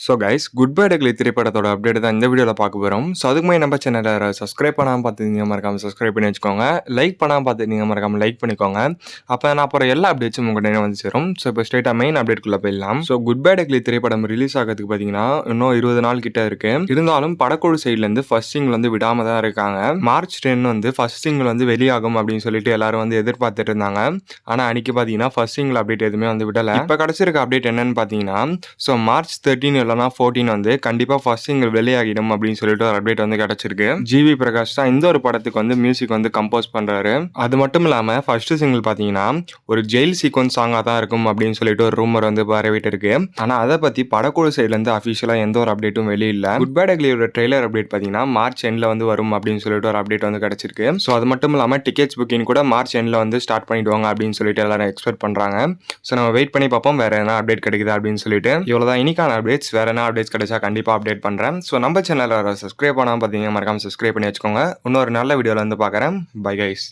So guys, good bye டக்லி திரைப்படத்தோட update தான் இந்த வீடியோவில் பார்க்க போகிறோம். ஸோ அதுக்கு முன்னாடி நம்ம சேனலை சப்ஸ்கிரைப் பண்ணாமல் பார்த்துருந்தீங்க மறக்காமல் சப்ஸ்கிரைப் பண்ணி வச்சுக்கோங்க. லைக் பண்ணாமல் பார்த்துருந்தீங்க மறக்காமல் லைக் பண்ணிக்கோங்க. அப்போ நான் அப்புறம் எல்லா அப்டேட்ஸும் உங்கள்கிட்ட வந்து சேரும். ஸோ இப்போ ஸ்ட்ரெயிட்டாக மெயின் அப்டேட்குள்ளே போயிடலாம். ஸோ குட் பை டக்லி திரைப்படம் ரிலீஸ் ஆகிறதுக்கு பார்த்தீங்கன்னா இன்னும் 20 நாள் கிட்ட இருக்கு. இருந்தாலும் படக்குழு சைட்லேருந்து ஃபர்ஸ்ட் சிங்கிள் வந்து விடாம தான் இருக்காங்க. மார்ச் 10 வந்து ஃபர்ஸ்ட் சிங்கிள் வந்து வெளியாகும் அப்படின்னு சொல்லிட்டு எல்லாரும் வந்து எதிர்பார்த்துட்டு இருந்தாங்க. ஆனால் அன்னைக்கு பார்த்தீங்கன்னா ஃபர்ஸ்ட் சிங்கிள் அப்டேட் எதுவுமே வந்து விடலை. இப்போ கிடச்சிருக்க அப்டேட் என்னன்னு பார்த்தீங்கன்னா, ஸோ மார்ச் 13 இல்லைனா 14 வந்து கண்டிப்பா ஃபர்ஸ்ட் சிங்கிள் வெளியாகிடும் அப்படின்னு சொல்லிட்டு ஒரு அப்டேட் வந்து கிடைச்சிருக்கு. ஜிவி பிரகாஷ் தான் இந்த ஒரு படத்துக்கு வந்து மியூசிக் வந்து கம்போஸ் பண்றாரு. அது மட்டும் இல்லாம ஃபர்ஸ்ட் சிங்கிள் பாத்தீங்கன்னா ஒரு ஜெயில் சீக்வன்ஸ் சாங்கா தான் இருக்கும் அப்படின்னு சொல்லிட்டு ஒரு ரூமர் வந்து பரவிட்டு இருக்கு. ஆனா அதை பத்தி படக்குழு சைட்ல இருந்து அபிஷியலா எந்த ஒரு அப்டேட்டும் வெளியில. குட் பை டக்லியோட ட்ரெய்லர் அப்டேட் பாத்தீங்கன்னா மார்ச் எண்ட்ல வந்து வரும் அப்படின்னு சொல்லிட்டு ஒரு அப்டேட் வந்து கிடைச்சிருக்கு. ஸோ அது மட்டும் இல்லாம டிக்கெட்ஸ் புக்கிங் கூட மார்ச் எண்ட்ல வந்து ஸ்டார்ட் பண்ணிடுவாங்க அப்படின்னு சொல்லிட்டு எல்லாரும் எக்ஸ்பெக்ட் பண்றாங்க. ஸோ நம்ம வெயிட் பண்ணி பார்ப்போம் வேற என்ன அப்டேட் கிடைக்குது அப்படின்னு சொல்லிட்டு. இவ்வளவுதான் இன்னைக்கான அப்டேட்ஸ். வேற என்ன அப்டேட்ஸ் கிடைச்சா கண்டிப்பா அப்டேட் பண்றேன். ஸோ நம்ம சேனலில் சப்ஸ்கிரைப் பண்ணாமல் பார்த்தீங்கன்னா மறக்காம சப்ஸ்கிரைப் பண்ணி வச்சுக்கோங்க. இன்னொரு நல்ல வீடியோவில் வந்து பார்க்குறேன். Bye guys.